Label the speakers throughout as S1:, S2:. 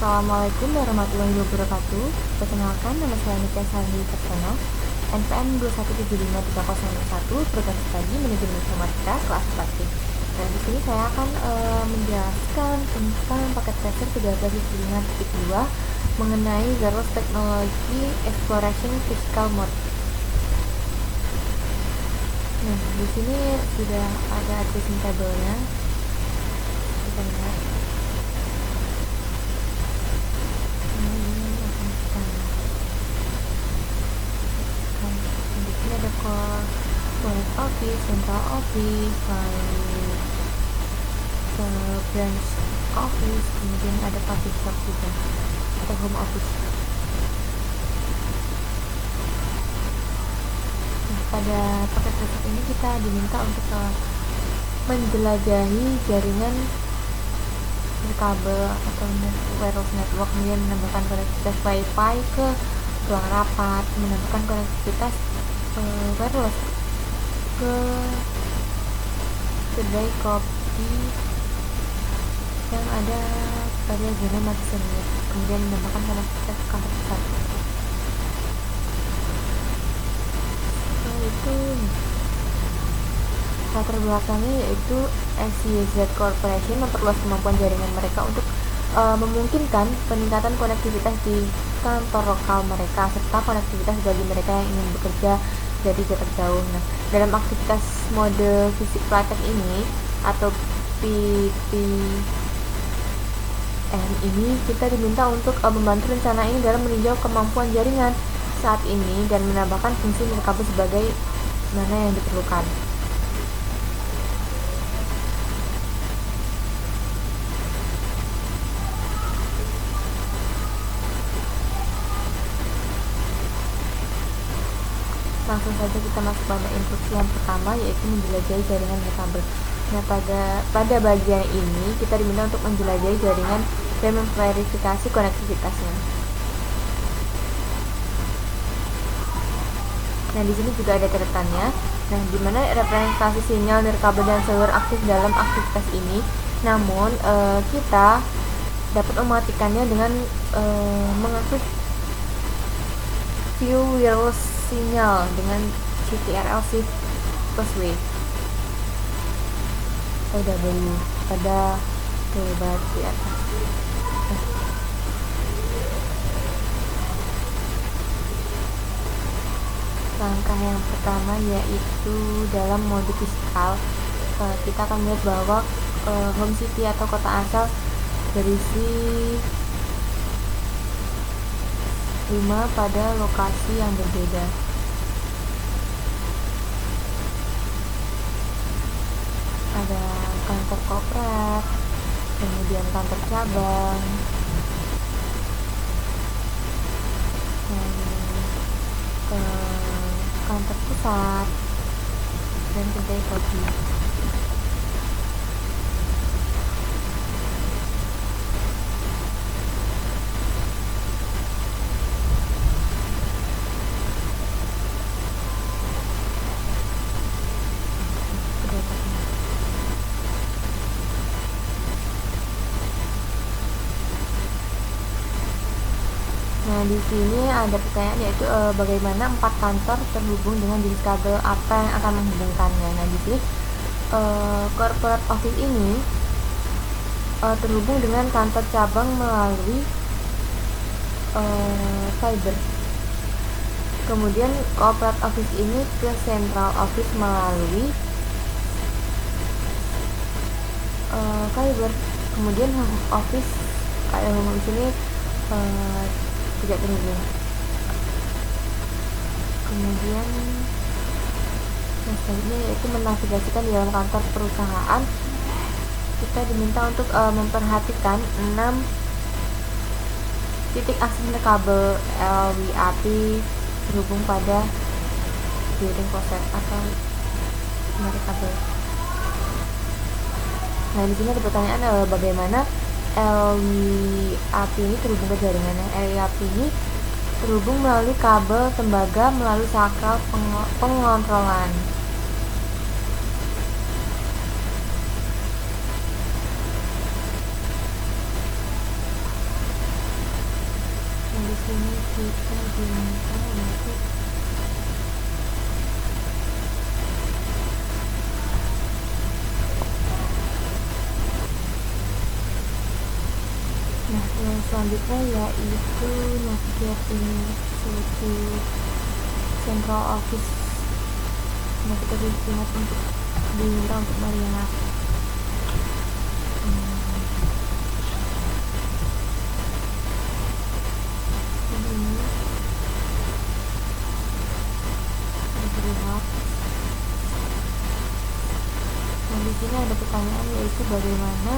S1: Assalamualaikum warahmatullahi wabarakatuh. Perkenalkan, nama saya Nitya Sandi Caksono, NPM 2175301, program studi manajemen informatika kelas 4. Dan di sini saya akan menjelaskan tentang paket tracer 13.5.2 mengenai wireless technology exploration physical mode. Nah, di sini sudah ada addressing table-nya. Kita lihat. Ada core office, central office, lalu branch office, kemudian ada public shop juga atau home office. Nah, pada paket tracer ini kita diminta untuk menjelajahi jaringan kabel atau wireless network, kemudian menambahkan konektivitas wifi ke ruang rapat, menambahkan konektivitas wireless ke kedai kopi yang ada pada zona mati suri, kemudian menambahkan konektivitas ke kantor pusat. Setelah itu latar belakangnya yaitu SYZ Corporation memperluas kemampuan jaringan mereka untuk memungkinkan peningkatan konektivitas di kantor lokal mereka serta konektivitas bagi mereka yang ingin bekerja dari jarak jauh. Nah, dalam aktivitas mode fisik praktek ini atau PPM ini kita diminta untuk membantu rencana ini dalam meninjau kemampuan jaringan saat ini dan menambahkan fungsi nirkabel sebagai mana yang diperlukan. Langsung saja kita masuk pada instruksi yang pertama, yaitu menjelajahi jaringan nirkabel. Nah, pada bagian ini kita diminta untuk menjelajahi jaringan dan memverifikasi konektivitasnya. Nah, di sini juga ada catatannya. Nah, di mana representasi sinyal nirkabel dan seluler aktif dalam aktivitas ini. Namun kita dapat mematikannya dengan mengakses view wireless sinyal dengan CTRL Shift plus W. Pada toolbar di atas. Langkah yang pertama yaitu dalam mode fisikal, kita akan melihat bahwa home city atau kota asal berisi 5 pada lokasi yang berbeda. Ada kantor korporat, kemudian kantor cabang, kantor pusat, dan kedai kopi. Nah, di sini ada pertanyaan yaitu bagaimana 4 kantor terhubung dengan jenis kabel apa yang akan menghubungkannya. Nah, di sini corporate office ini terhubung dengan kantor cabang melalui fiber. Kemudian corporate office ini ke central office melalui fiber. Kemudian home office ini tidak terhubung. Kemudian yang selanjutnya yaitu menavigasikan di dalam kantor perusahaan. Kita diminta untuk memperhatikan 6 titik akses kabel LWAP terhubung pada building closet atau kabel. Nah, di sini ada pertanyaan bagaimana LWAP ini terhubung ke jaringannya. LWAP ini terhubung melalui kabel tembaga melalui sakral pengontrolan. diminta untuk yang selanjutnya yaitu navigating suatu central office. Kita diingat untuk diminta untuk melihat ini terlihat. Di sini ada pertanyaan yaitu bagaimana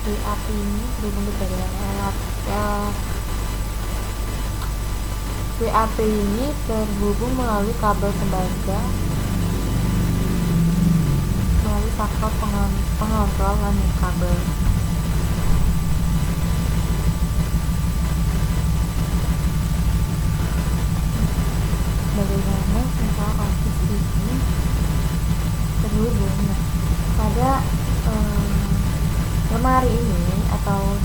S1: WAP ini berbentuk bagaimana WAP ini terhubung melalui kabel tembaga melalui faktor pengontrol dan kabel. Bagaimana central office ini terhubung? Nah, pada lemari ini atau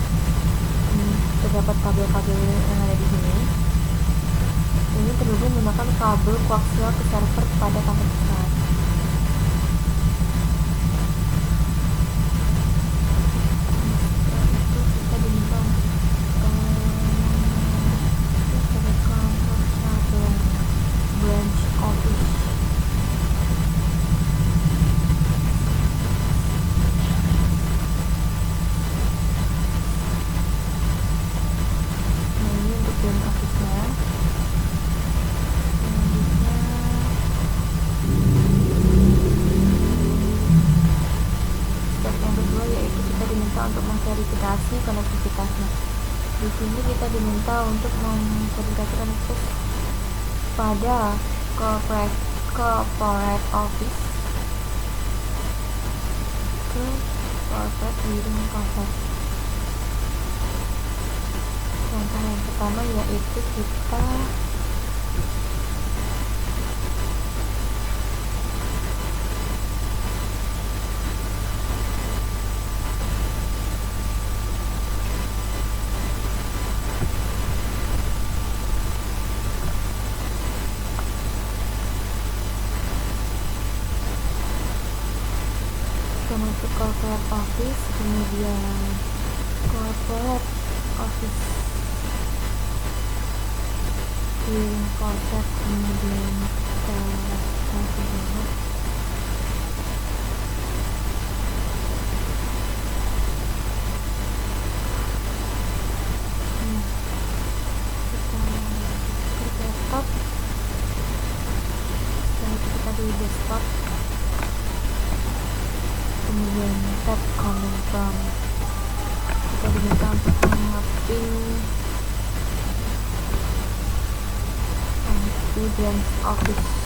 S1: terdapat kabel-kabel yang ada di sini. Ini terhubung menggunakan kabel koaksial ke server pada kampus besar. Itu kita diminta untuk kantor cabang branch office. Nah, ini untuk branch office-nya. Untuk memverifikasi konektivitasnya. Di sini kita diminta untuk memverifikasi konektivitas pada corporate office ke corporate hearing corporate. Langkah yang pertama yaitu kita masuk corporate office, kemudian corporate office hearing corporate, kemudian kita masuk dulu. Kita desktop, setelah itu kita di desktop, kemudian tab command prompt, kita diminta untuk memapping di branch office.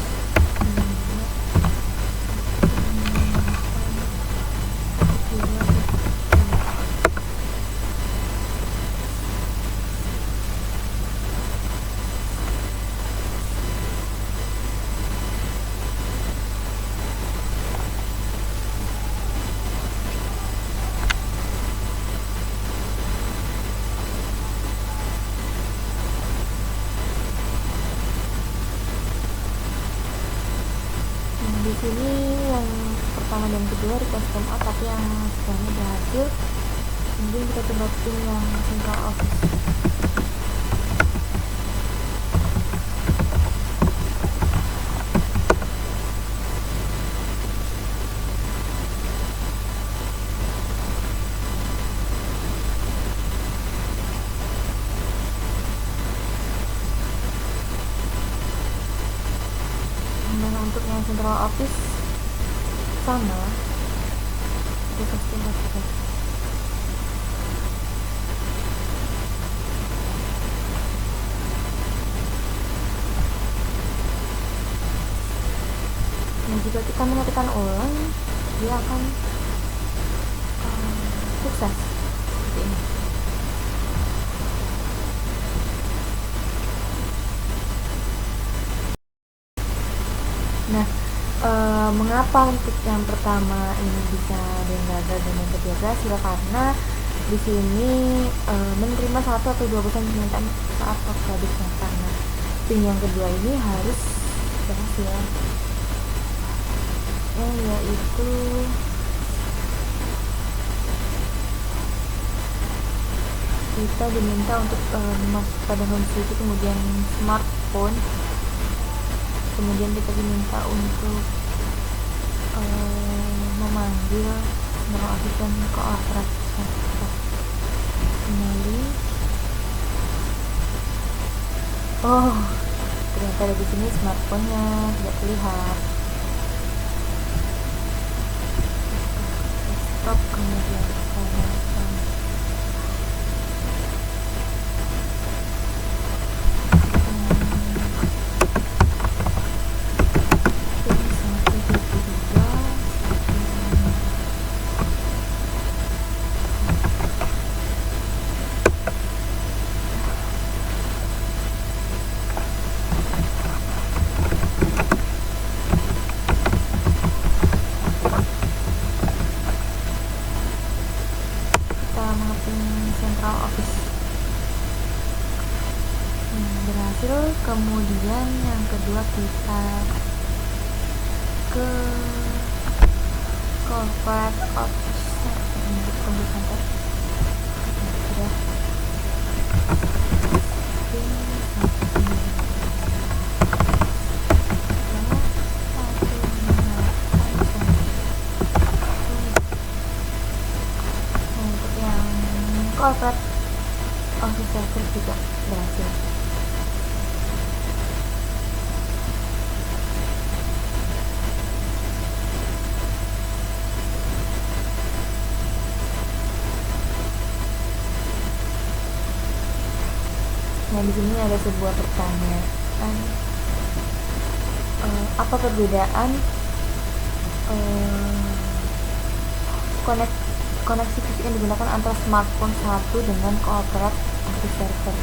S1: Di sini yang pertama dan kedua request time out, tapi yang setelahnya berhasil. Kemudian kita coba pin yang central office. Untuk yang central office sama, kita pasti masukkan. Nah, jika kita mengetikkan ulang, dia akan sukses seperti ini. Nah, mengapa untuk yang pertama ini bisa dan gagal dan yang kedua berhasil? Karena di sini menerima 1 atau 2% permintaan saat waktu habisnya, karena pin yang kedua ini harus berhasil, yaitu kita diminta untuk masuk pada home city, kemudian smartphone, kemudian kita diminta untuk memanggil nomor asisten kooperatif kembali. Oh, ternyata ada di sini smartphone-nya tidak terlihat. Stop, kemudian central office berhasil. Kemudian yang kedua kita ke corporate office, tunggu sampai sudah corporate office server juga berhasil. Nah, di sini ada sebuah pertanyaan, apa perbedaan koneksi fisik yang digunakan antara smartphone satu dengan corporate office server?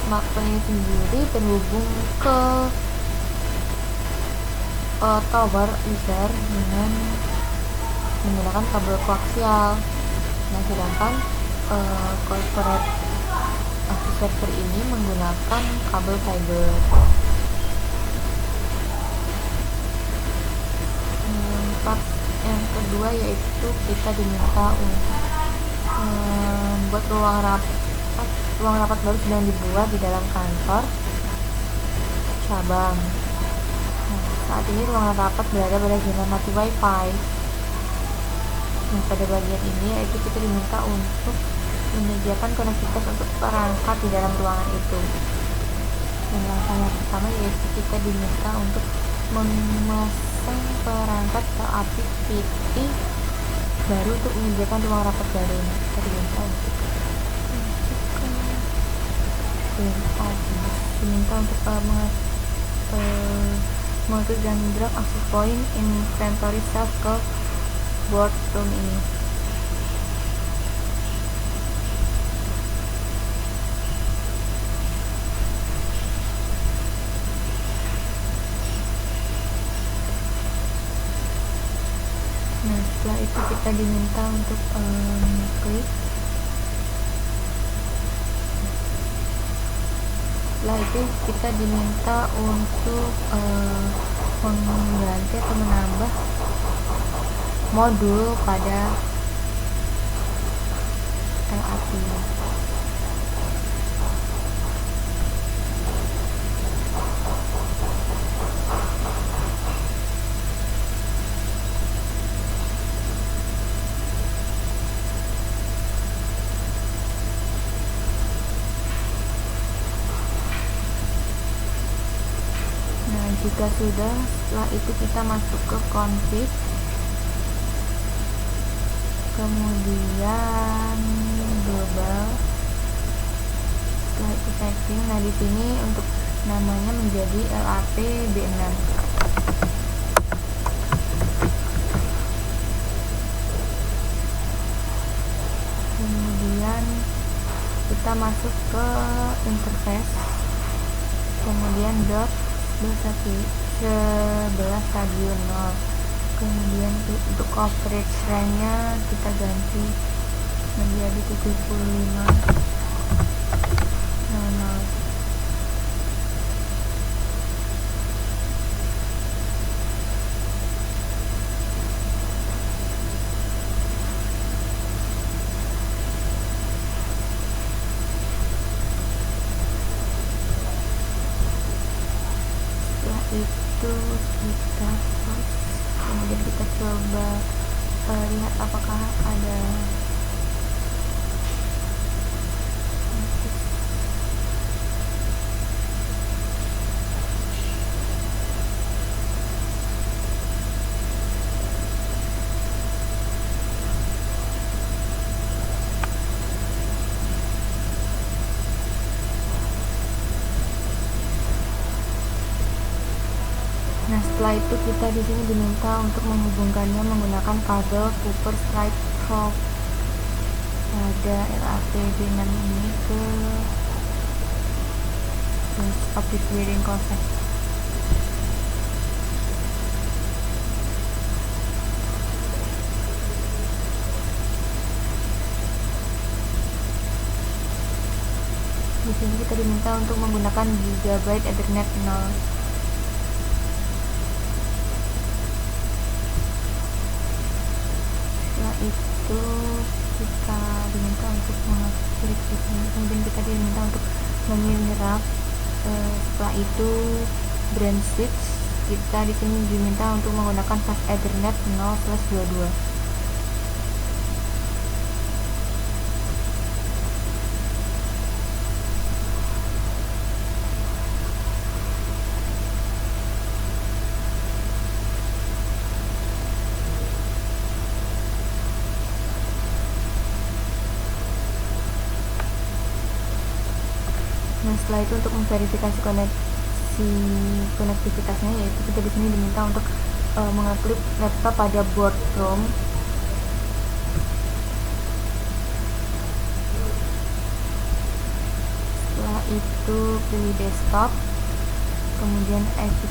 S1: Smartphone ini sendiri terhubung ke tower user dengan menggunakan kabel koaksial. Nah, sedangkan corporate office server ini menggunakan kabel fiber. Part yang kedua yaitu kita diminta untuk membuat ruang rapat baru sedang dibuat di dalam kantor cabang. Nah, saat ini ruang rapat berada pada zona mati wifi. Nah, pada bagian ini yaitu kita diminta untuk menyediakan konektivitas untuk perangkat di dalam ruangan itu. Dan langkah yang pertama yaitu kita diminta untuk memasang perangkat api PT baru untuk menyediakan ruang rapat baru. Kita diminta untuk mengatur dan drag access point inventory self ke boardroom ini. Nah, setelah itu kita diminta untuk klik. Setelah itu kita diminta untuk mengganti atau menambah modul pada LAP. Jika sudah, setelah itu kita masuk ke config, kemudian global, setelah itu setting. Nah, di sini untuk namanya menjadi LAP B6. Kemudian kita masuk ke interface, kemudian dot 11 radio 0, kemudian untuk coverage range nya kita ganti menjadi 75 normal. Setelah itu kita close, kemudian kita coba lihat apakah ada Nah, setelah itu kita di sini diminta untuk menghubungkannya menggunakan kabel Cooper Strip probe pada LAP-D6 ini ke optic bearing closet. Di sini kita diminta untuk menggunakan Gigabyte Ethernet 0. Itu kita diminta untuk mengaktifkan di sini, kemudian kita diminta untuk menyerap. Setelah itu brand switch kita di sini diminta untuk menggunakan fast Ethernet 0/22. Nah, setelah itu untuk memverifikasi konektivitasnya, yaitu kita di sini diminta untuk mengeklik laptop pada board ROM. Setelah itu pilih desktop, kemudian IP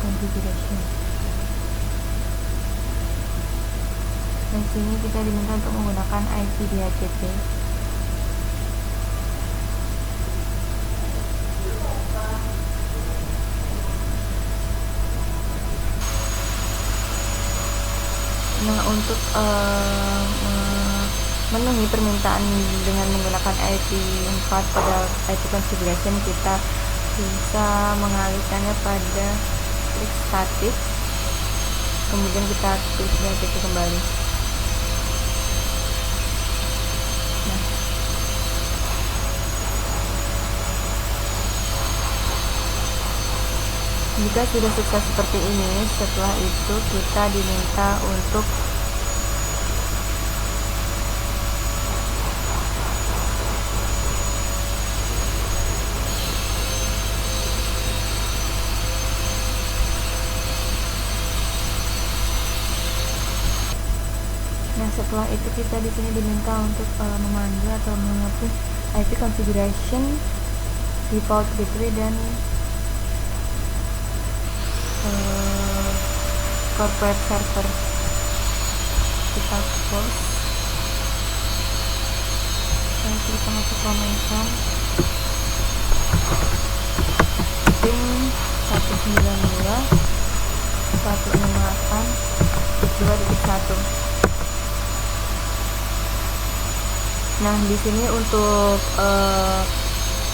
S1: configuration. Dan sini kita diminta untuk menggunakan IP DHCP. Nah, untuk memenuhi permintaan dengan menggunakan IP4 pada IP configuration, kita bisa mengalihkannya pada klik static, kemudian kita klik DHCP kembali. Nah, jika sudah sukses seperti ini, setelah itu kita diminta untuk setelah itu kita di sini diminta untuk memanggil atau mengetik IP configuration, default gateway, dan corporate server. Kita close, kita masuk komentar pin 192 168 2.1. Nah, di sini untuk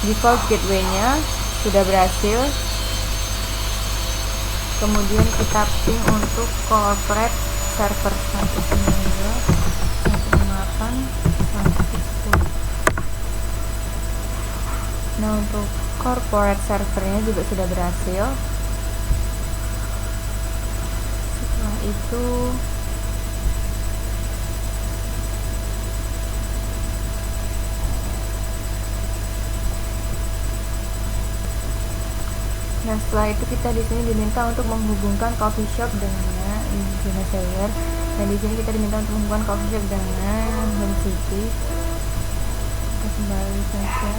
S1: default gateway-nya sudah berhasil. Kemudian kita ping untuk corporate server 192 168 1.10. Nah, untuk corporate servernya juga sudah berhasil. Setelah itu setelah itu kita di sini diminta untuk menghubungkan coffee shop dengan Zona Seller. Dan di sini kita diminta untuk menghubungkan coffee shop dengan Home City. Kita kembali saja.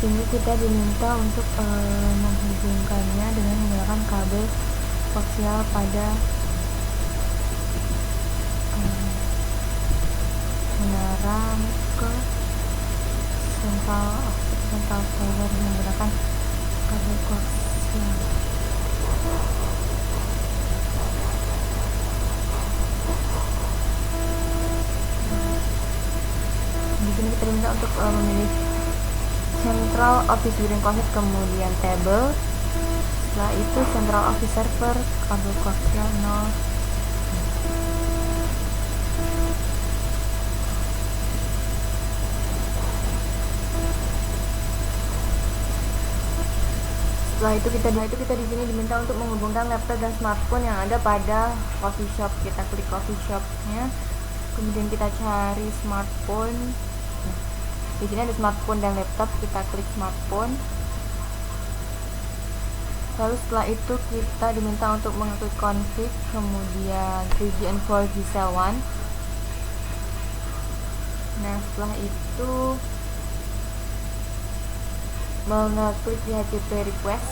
S1: sini kita diminta untuk menghubungkannya dengan menggunakan kabel koaksial pada menara ke central server menggunakan kabel koaksial. Di sini kita diminta untuk memilih central office during closet, kemudian table. Setelah itu central office server, kabel koaksial 0. Setelah itu kita di sini diminta untuk menghubungkan laptop dan smartphone yang ada pada coffee shop. Kita klik coffee shopnya, kemudian kita cari smartphone. Di sini ada smartphone dan laptop, kita klik smartphone. Lalu setelah itu kita diminta untuk mengklik config, kemudian 3G and 4G cell 1. Nah, setelah itu mengklik DHCP request.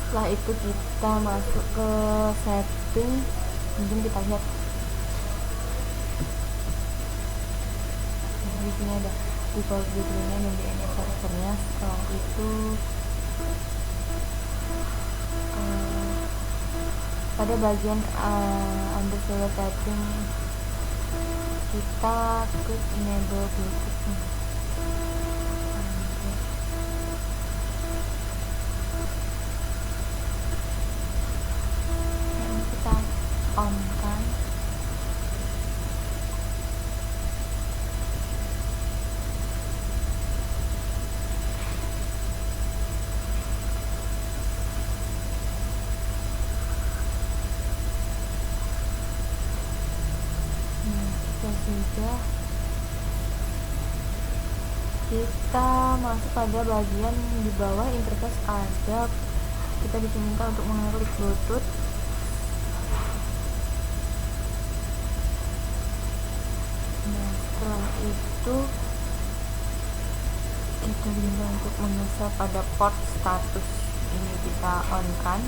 S1: Setelah itu kita masuk ke setting, kemudian kita lihat di sini ada default gateway-nya dan DNS servernya. Setelah itu pada bagian under server setting kita klik enable Bluetooth. Ini kita on kan. Sudah, kita masuk pada bagian di bawah interface, ada kita diminta untuk mengklik Bluetooth. Nah, setelah itu kita diminta untuk mengeser pada port status, ini kita on kan.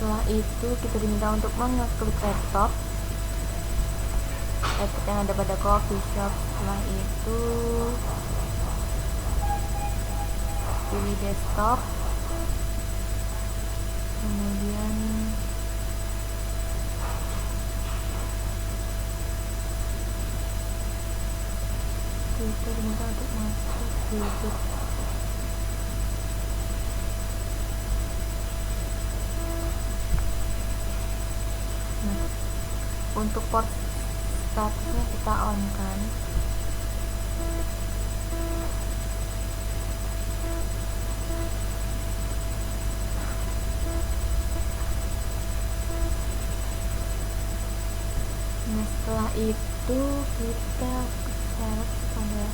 S1: Setelah itu kita diminta untuk mengeklik laptop yang ada pada coffee shop. Setelah itu pilih desktop, kemudian kita diminta untuk masuk Bluetooth. Untuk port statusnya kita on kan. Nah, setelah itu kita select pada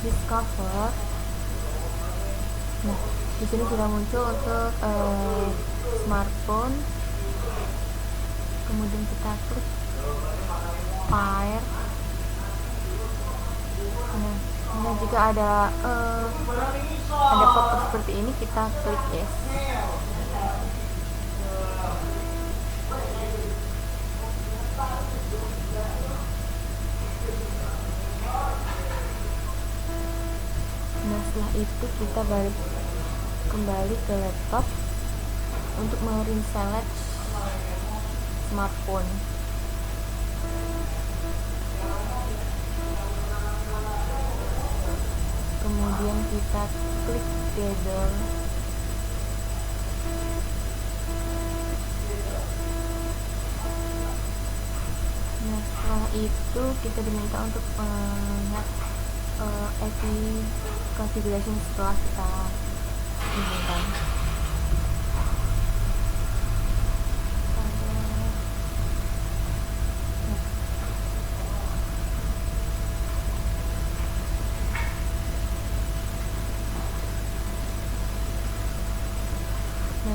S1: discover. Nah, di sini sudah muncul untuk smartphone. Kemudian kita klik fire. Nah, jika ada pop-up seperti ini, kita klik yes. Nah, setelah itu kita balik kembali ke laptop untuk merinstall smartphone. Kemudian kita klik gather. Nah, setelah itu kita diminta untuk melihat IP configuration setelah kita hubungkan.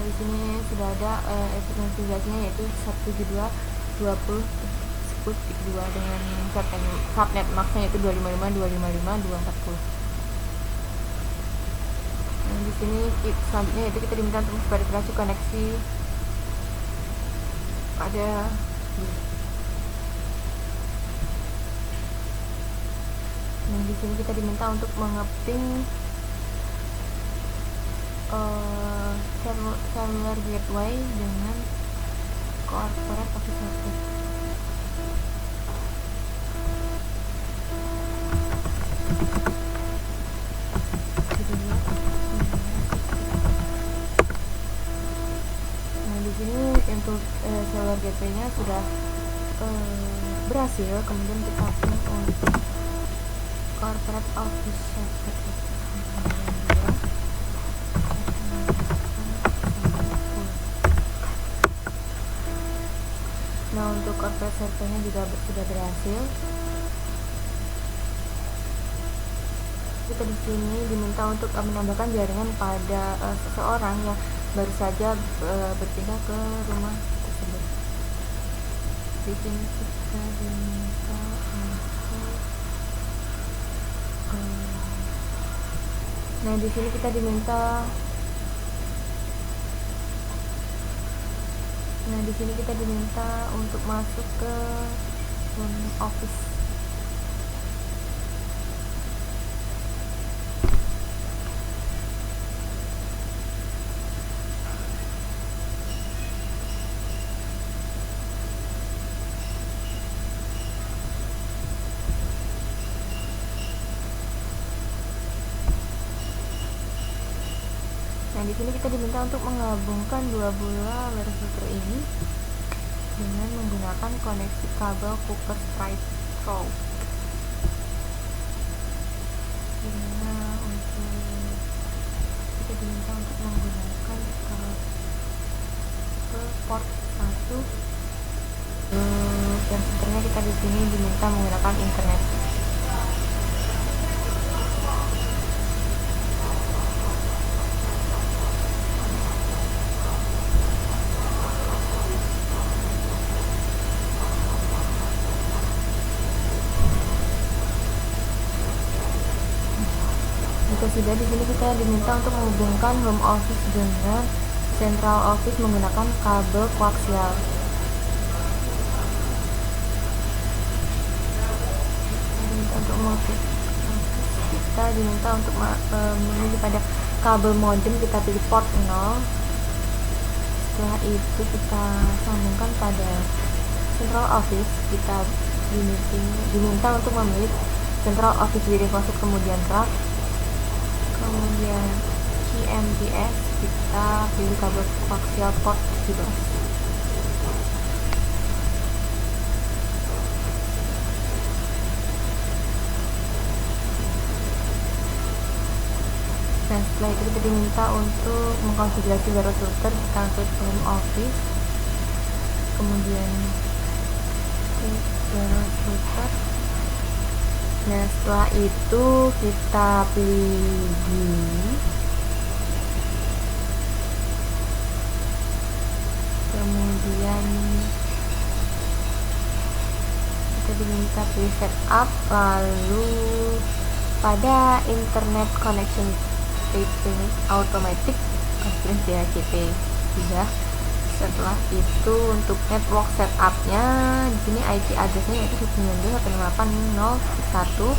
S1: di sini sudah ada konfigurasinya yaitu 172.20.10.2 dengan subnet max-nya yaitu 255.255.240. Nah, di sini selanjutnya yaitu kita diminta untuk verifikasi koneksi pada Nah, di sini kita diminta untuk mengeping server gateway dengan corporate office server. Nah, di sini untuk server gateway-nya sudah berhasil. Kemudian kita ping untuk corporate office server. Nah, untuk corporate servernya juga sudah berhasil. Kita di sini diminta untuk menambahkan jaringan pada seseorang yang baru saja berpindah ke rumah tersebut. Di sini kita diminta untuk nah, di sini kita diminta untuk masuk ke office. Nah, di sini kita diminta untuk menggabungkan dua buah wireless router ini dengan menggunakan koneksi kabel Cooper Strip Pro. Nah, kita diminta untuk menggunakan kabel port 1. Dan sebenarnya kita di sini diminta menggunakan internet. Jika sudah, di sini kita diminta untuk menghubungkan home office dengan central office menggunakan kabel koaksial. Kita diminta untuk memilih pada kabel modem, kita pilih port 0. Setelah itu kita sambungkan pada central office. Kita diminta untuk memilih central office wiring closet, kemudian rak, kemudian CMDS, kita pilih kabel koaksial port 17. Dan setelah itu kita diminta untuk mengkonfigurasi wireless router, kita klik home office, kemudian klik wireless router. Nah, setelah itu kita pilih kemudian kita diminta pilih setup, lalu pada internet connection setting automatic pilih DHCP 3. Setelah itu untuk network setupnya di sini IP addressnya yaitu 192.168.0.1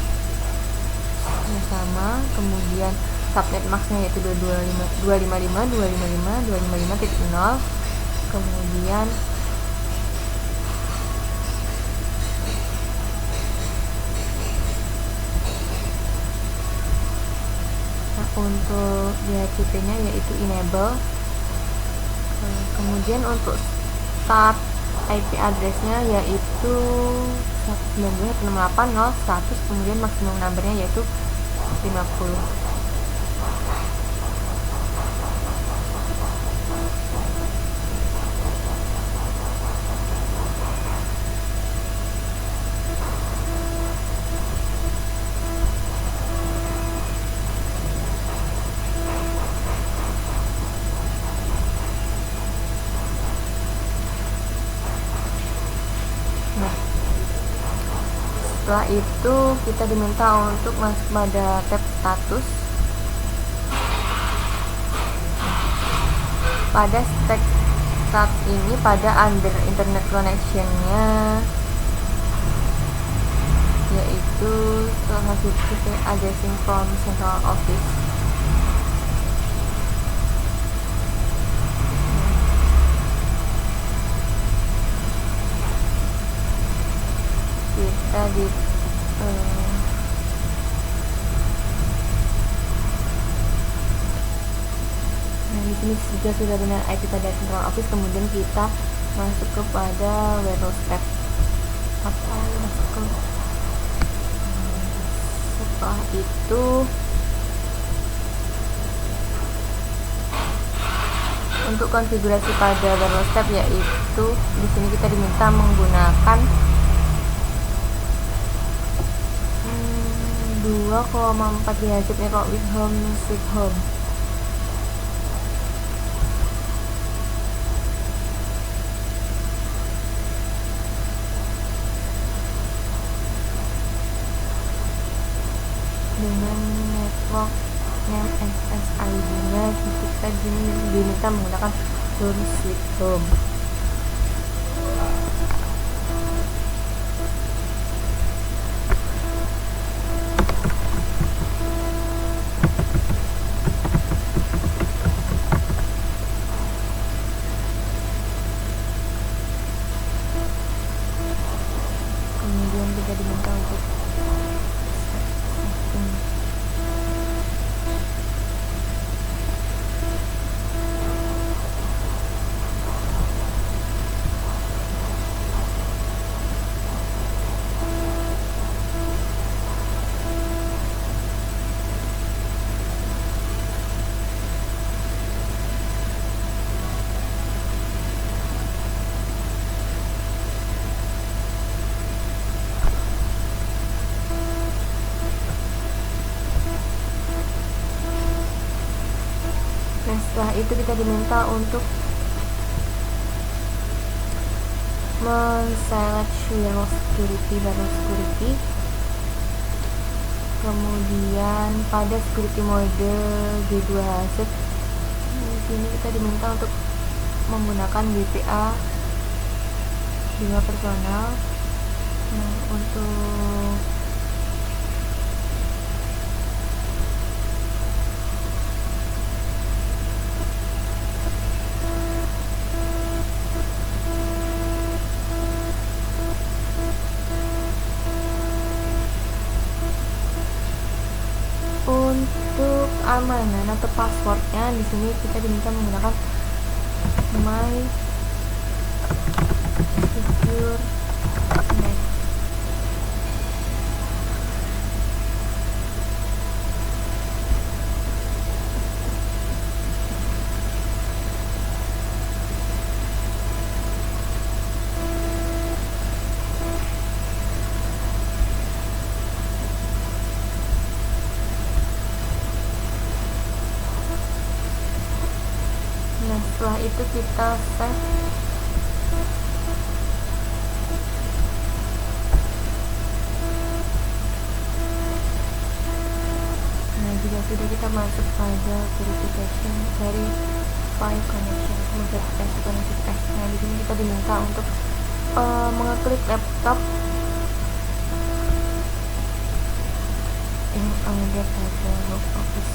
S1: sama, kemudian subnet maxnya yaitu 255.255.255.0, kemudian untuk DHCP nya yaitu enable. Kemudian untuk start IP addressnya yaitu 192.168.0.100, kemudian maksimum numbernya yaitu 50. Setelah itu kita diminta untuk masuk pada tab status. Pada tab ini, pada under internet connection-nya, yaitu salah satu addressing from central office. Kita di di sini jika sudah benar IP pada central office, kemudian kita masuk kepada warehouse tab atau masuk ke setelah itu untuk konfigurasi pada warehouse tab, yaitu di sini kita diminta menggunakan 2,4 GHz network with home sweet home. Dengan network name SSID nya kita diminta menggunakan home sweet home. Kemudian kita diminta untuk setelah itu kita diminta untuk men-select warehouse security. Kemudian pada security mode G2HZ, di sini kita diminta untuk menggunakan WPA 5 personal. Untuk keamanan atau passwordnya, di sini kita diminta menggunakan my secure net. Nah, setelah itu kita save. Nah, jika sudah, kita masuk pada verification dari file connection, verifikasi konektivitas. Nah, di sini kita diminta untuk mengeklik laptop yang ada pada home office.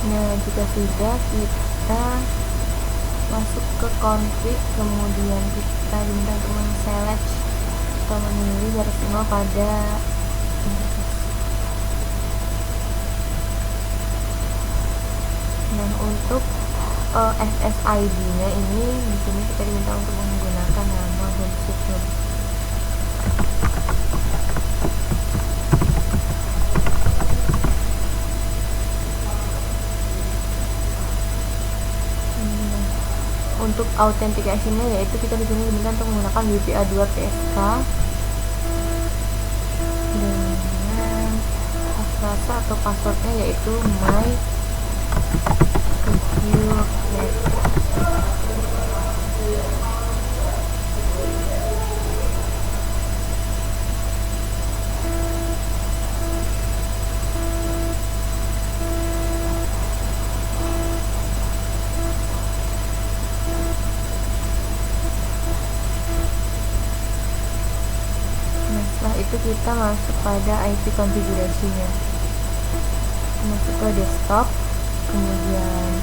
S1: Nah, jika sudah, kita masuk ke config, kemudian kita diminta untuk men-select atau memilih garis nol pada interface. Nah, untuk SSID nya ini di sini kita diminta untuk menggunakan nama home sweet home. Untuk authentication-nya, yaitu kita di sini diminta untuk menggunakan WPA2 PSK dengan password atau passwordnya yaitu my Yuk, next. Nah, setelah itu kita masuk pada IP konfigurasinya. Masuk ke desktop, kemudian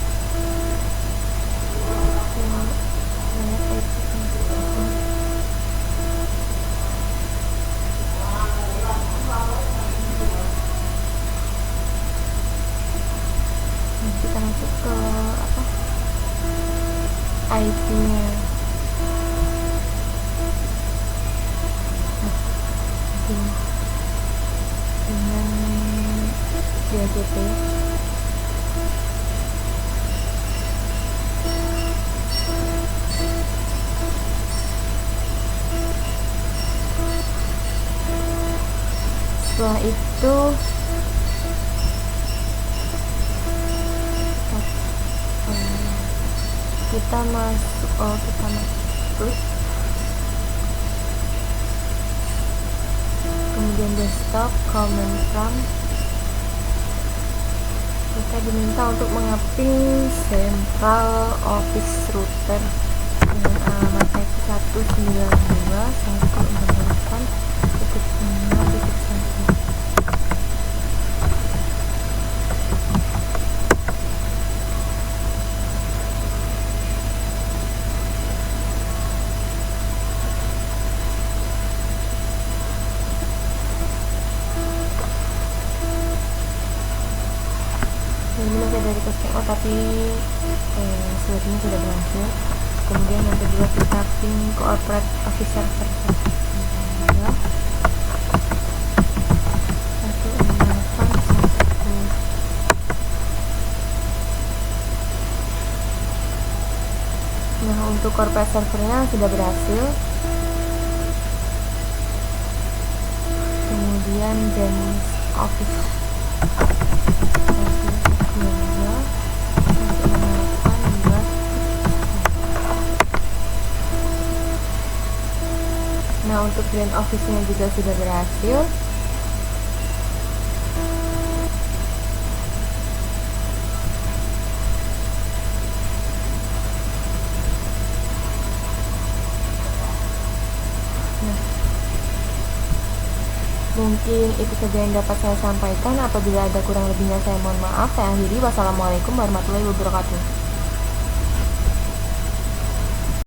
S1: kita masuk ke IP-nya. Dengan DHCP. Setelah itu kita masuk kemudian desktop, command prompt, kita diminta untuk mengaping central office router dengan alamat IP 192.168.0.1. Ini masih ada request PO tapi sebenarnya sudah berhasil. Kemudian yang kedua kita ping corporate office server 168.1. Nah, untuk corporate servernya sudah berhasil. Kemudian Dennis office Nah, untuk grand office-nya juga sudah berhasil. Nah, mungkin itu saja yang dapat saya sampaikan. Apabila ada kurang lebihnya saya mohon maaf. Saya akhiri. Wassalamualaikum warahmatullahi wabarakatuh.